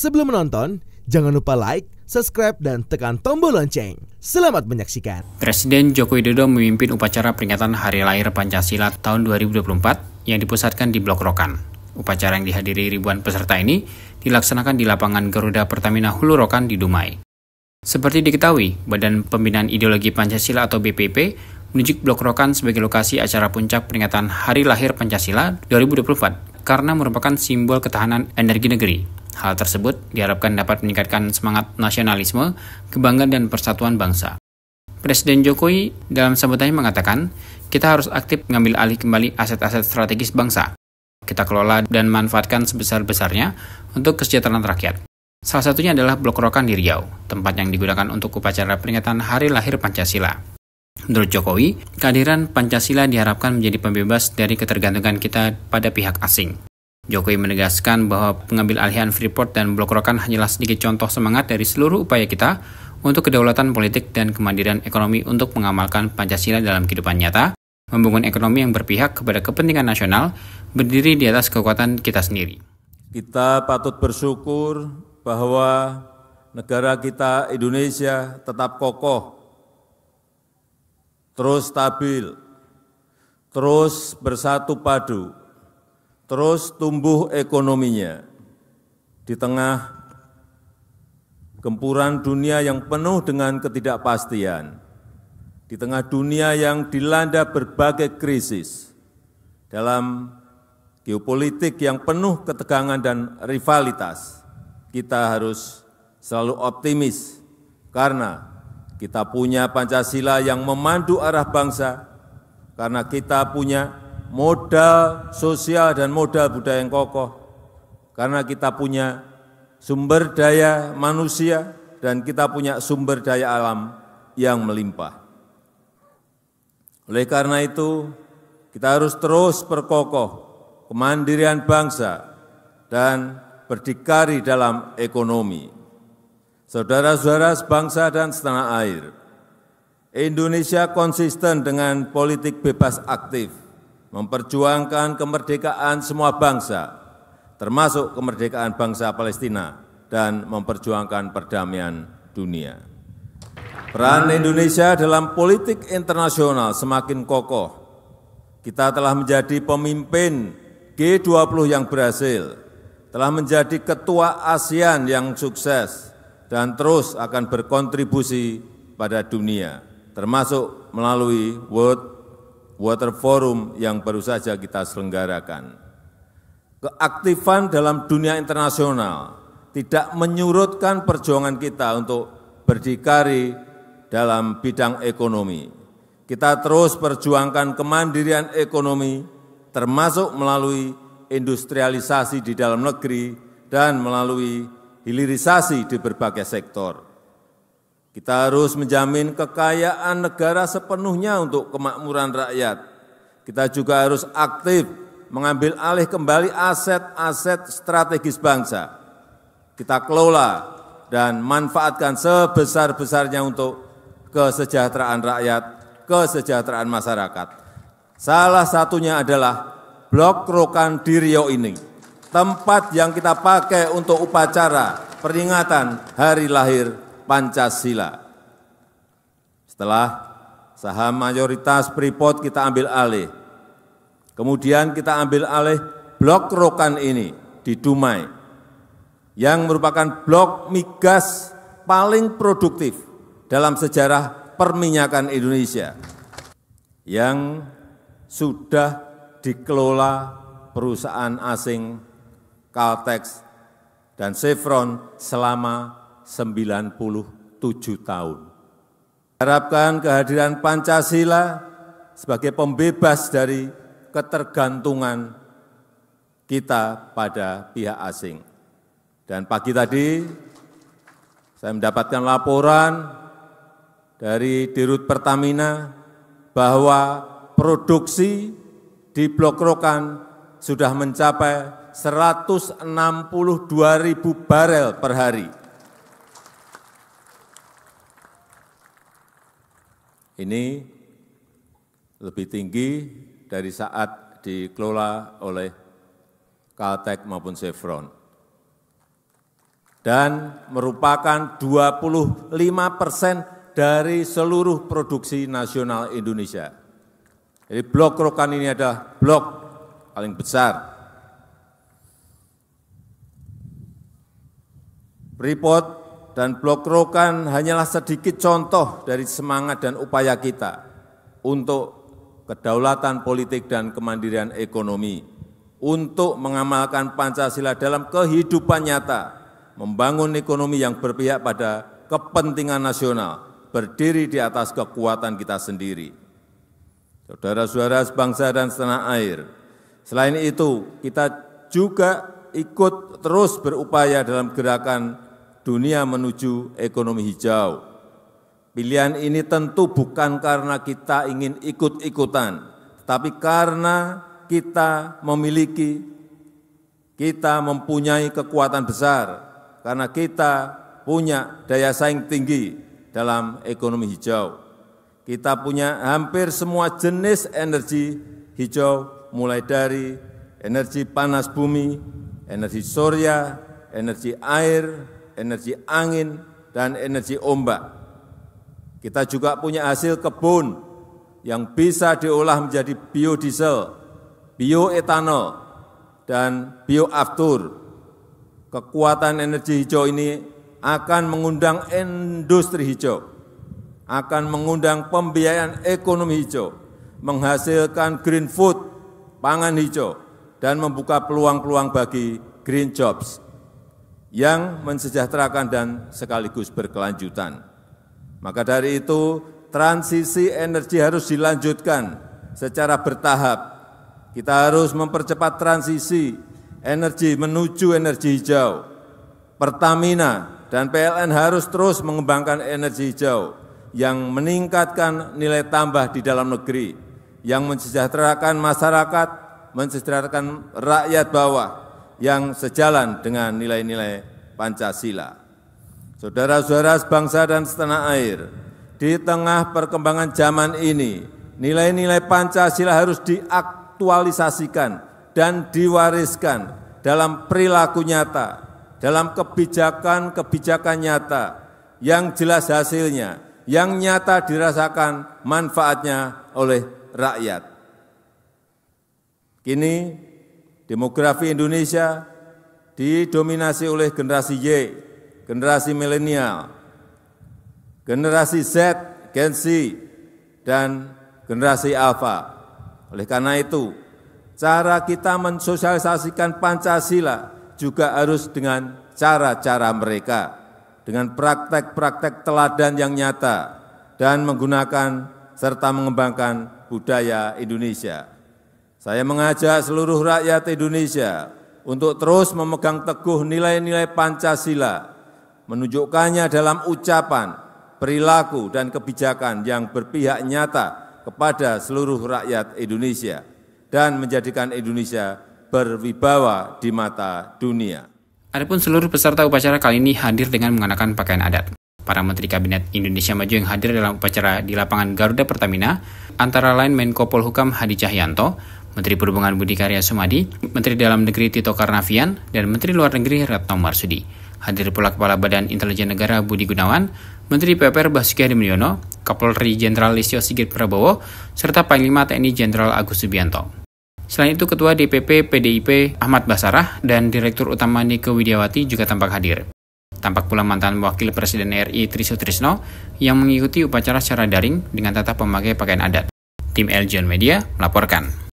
Sebelum menonton, jangan lupa like, subscribe, dan tekan tombol lonceng. Selamat menyaksikan. Presiden Joko Widodo memimpin upacara peringatan Hari Lahir Pancasila tahun 2024 yang dipusatkan di Blok Rokan. Upacara yang dihadiri ribuan peserta ini dilaksanakan di lapangan Garuda Pertamina Hulu Rokan di Dumai. Seperti diketahui, Badan Pembinaan Ideologi Pancasila atau BPIP menunjuk Blok Rokan sebagai lokasi acara puncak peringatan Hari Lahir Pancasila 2024 karena merupakan simbol ketahanan energi negeri. Hal tersebut diharapkan dapat meningkatkan semangat nasionalisme, kebanggaan dan persatuan bangsa. Presiden Jokowi dalam sambutannya mengatakan, kita harus aktif mengambil alih kembali aset-aset strategis bangsa. Kita kelola dan manfaatkan sebesar-besarnya untuk kesejahteraan rakyat. Salah satunya adalah Blok Rokan di Riau, tempat yang digunakan untuk upacara peringatan Hari Lahir Pancasila. Menurut Jokowi, kehadiran Pancasila diharapkan menjadi pembebas dari ketergantungan kita pada pihak asing. Jokowi menegaskan bahwa pengambil alihan Freeport dan Blok Rokan hanyalah sedikit contoh semangat dari seluruh upaya kita untuk kedaulatan politik dan kemandirian ekonomi untuk mengamalkan Pancasila dalam kehidupan nyata, membangun ekonomi yang berpihak kepada kepentingan nasional, berdiri di atas kekuatan kita sendiri. Kita patut bersyukur bahwa negara kita Indonesia tetap kokoh, terus stabil, terus bersatu padu, terus tumbuh ekonominya di tengah gempuran dunia yang penuh dengan ketidakpastian, di tengah dunia yang dilanda berbagai krisis, dalam geopolitik yang penuh ketegangan dan rivalitas. Kita harus selalu optimis karena kita punya Pancasila yang memandu arah bangsa, karena kita punya modal sosial dan modal budaya yang kokoh, karena kita punya sumber daya manusia dan kita punya sumber daya alam yang melimpah. Oleh karena itu, kita harus terus perkokoh kemandirian bangsa dan berdikari dalam ekonomi. Saudara-saudara sebangsa dan setanah air, Indonesia konsisten dengan politik bebas aktif, memperjuangkan kemerdekaan semua bangsa, termasuk kemerdekaan bangsa Palestina, dan memperjuangkan perdamaian dunia. Peran Indonesia dalam politik internasional semakin kokoh. Kita telah menjadi pemimpin G20 yang berhasil, telah menjadi ketua ASEAN yang sukses, dan terus akan berkontribusi pada dunia, termasuk melalui World Water Forum yang baru saja kita selenggarakan. Keaktifan dalam dunia internasional tidak menyurutkan perjuangan kita untuk berdikari dalam bidang ekonomi. Kita terus perjuangkan kemandirian ekonomi, termasuk melalui industrialisasi di dalam negeri dan melalui hilirisasi di berbagai sektor. Kita harus menjamin kekayaan negara sepenuhnya untuk kemakmuran rakyat. Kita juga harus aktif mengambil alih kembali aset-aset strategis bangsa. Kita kelola dan manfaatkan sebesar-besarnya untuk kesejahteraan rakyat, kesejahteraan masyarakat. Salah satunya adalah Blok Rokan di Riau ini, tempat yang kita pakai untuk upacara peringatan Hari Lahir Pancasila. Setelah saham mayoritas Freeport kita ambil alih, kemudian kita ambil alih Blok Rokan ini di Dumai, yang merupakan blok migas paling produktif dalam sejarah perminyakan Indonesia, yang sudah dikelola perusahaan asing Caltex dan Chevron selama 97 tahun. Harapkan kehadiran Pancasila sebagai pembebas dari ketergantungan kita pada pihak asing. Dan pagi tadi saya mendapatkan laporan dari Dirut Pertamina bahwa produksi di Blok Rokan sudah mencapai 162.000 barel per hari. Ini lebih tinggi dari saat dikelola oleh Caltex maupun Chevron. dan merupakan 25% dari seluruh produksi nasional Indonesia. Jadi blok Rokan ini adalah blok paling besar. Freeport dan blok Rokan hanyalah sedikit contoh dari semangat dan upaya kita untuk kedaulatan politik dan kemandirian ekonomi, untuk mengamalkan Pancasila dalam kehidupan nyata, membangun ekonomi yang berpihak pada kepentingan nasional, berdiri di atas kekuatan kita sendiri. Saudara-saudara sebangsa dan setanah air, selain itu kita juga ikut terus berupaya dalam gerakan dunia menuju ekonomi hijau. Pilihan ini tentu bukan karena kita ingin ikut-ikutan, tapi karena kita mempunyai kekuatan besar, karena kita punya daya saing tinggi dalam ekonomi hijau. Kita punya hampir semua jenis energi hijau, mulai dari energi panas bumi, energi surya, energi air, energi angin, dan energi ombak. Kita juga punya hasil kebun yang bisa diolah menjadi biodiesel, bioetanol, dan bioaftur. Kekuatan energi hijau ini akan mengundang industri hijau, akan mengundang pembiayaan ekonomi hijau, menghasilkan green food, pangan hijau, dan membuka peluang-peluang bagi green jobs yang mensejahterakan dan sekaligus berkelanjutan. Maka dari itu, transisi energi harus dilanjutkan secara bertahap. Kita harus mempercepat transisi energi menuju energi hijau. Pertamina dan PLN harus terus mengembangkan energi hijau yang meningkatkan nilai tambah di dalam negeri, yang mensejahterakan masyarakat, mensejahterakan rakyat bawah, yang sejalan dengan nilai-nilai Pancasila. Saudara-saudara sebangsa dan setanah air, di tengah perkembangan zaman ini, nilai-nilai Pancasila harus diaktualisasikan dan diwariskan dalam perilaku nyata, dalam kebijakan-kebijakan nyata yang jelas hasilnya, yang nyata dirasakan manfaatnya oleh rakyat. Kini demografi Indonesia didominasi oleh generasi Y, generasi milenial, generasi Z, Gen Z, dan generasi Alpha. Oleh karena itu, cara kita mensosialisasikan Pancasila juga harus dengan cara-cara mereka, dengan praktek-praktek teladan yang nyata, dan menggunakan serta mengembangkan budaya Indonesia. Saya mengajak seluruh rakyat Indonesia untuk terus memegang teguh nilai-nilai Pancasila, menunjukkannya dalam ucapan, perilaku, dan kebijakan yang berpihak nyata kepada seluruh rakyat Indonesia dan menjadikan Indonesia berwibawa di mata dunia. Adapun seluruh peserta upacara kali ini hadir dengan mengenakan pakaian adat. Para Menteri Kabinet Indonesia Maju yang hadir dalam upacara di lapangan Garuda Pertamina, antara lain Menko Polhukam Hadi Cahyanto, Menteri Perhubungan Budi Karya Sumadi, Menteri Dalam Negeri Tito Karnavian, dan Menteri Luar Negeri Retno Marsudi. Hadir pula Kepala Badan Intelijen Negara Budi Gunawan, Menteri PPR Basuki Hadimulyono, Kapolri Jenderal Listio Sigit Prabowo, serta Panglima TNI Jenderal Agus Subianto. Selain itu, Ketua DPP PDIP Ahmad Basarah dan Direktur Utama Nike Widiawati juga tampak hadir. Tampak pula mantan Wakil Presiden RI Tri Sutrisno yang mengikuti upacara secara daring dengan tetap memakai pakaian adat. Tim Eljon Media melaporkan.